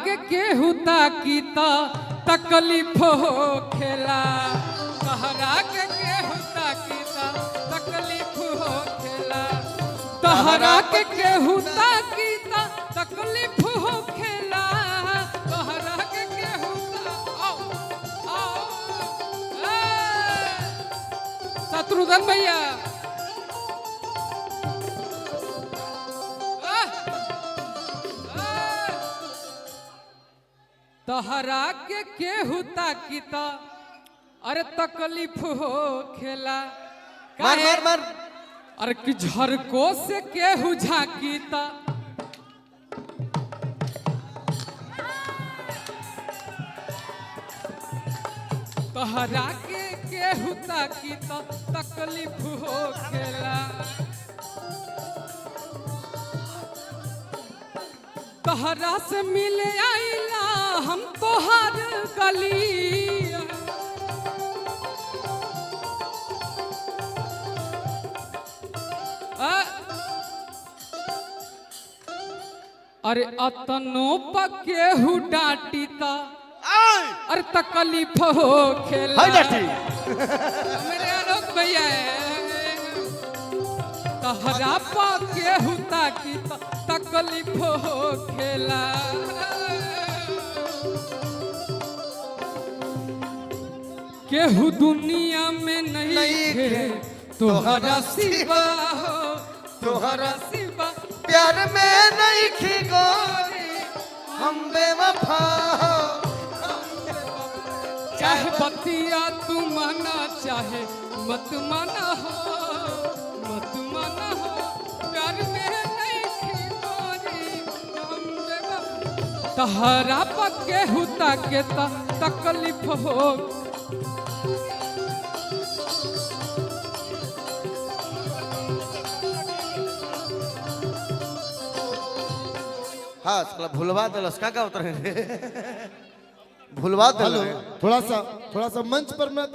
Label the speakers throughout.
Speaker 1: के केहू ताकीता तकलीफ हो खेला तहरा के केहू ताकीता तकलीफ हो खेला तहरा के केहू ताकीता तकलीफ हो खेला तहरा के केहू शत्रुघ्न भैया तहरा के केहू ताकीता अरे तकलीफ हो खेला
Speaker 2: मार मार मार
Speaker 1: अरे कि झरको से केहू झाकीता तहरा के केहू ताकीता तकलीफ हो खेला तहरा से मिले आईला हम तोहार गली अरे अतनो पकेहू डांटीता अरे तकलीफ हो खेला मेरे आलोक भैया तहरा पकेहू ताकीता तकलीफ हो खेला केहू दुनिया में नहीं थे तोहरा सिवा हो तोहरा सिवा
Speaker 2: प्यार में नहीं खी गोरी हम बेवफा हो
Speaker 1: चाहे बतिया तू माना चाहे मत माना हो मत माना हो प्यार में नहीं खी गोरी हम बेवफा तहरा पके हुता के तकलीफ हो
Speaker 2: हाँ साला भूलवा दलस का उतरे भूलवा दल
Speaker 3: थोड़ा सा मंच पर मैं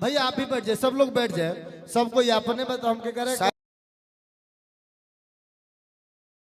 Speaker 3: भैया आप भी बैठ जाए सब लोग बैठ जाए सबको अपने में तो हम क्या करें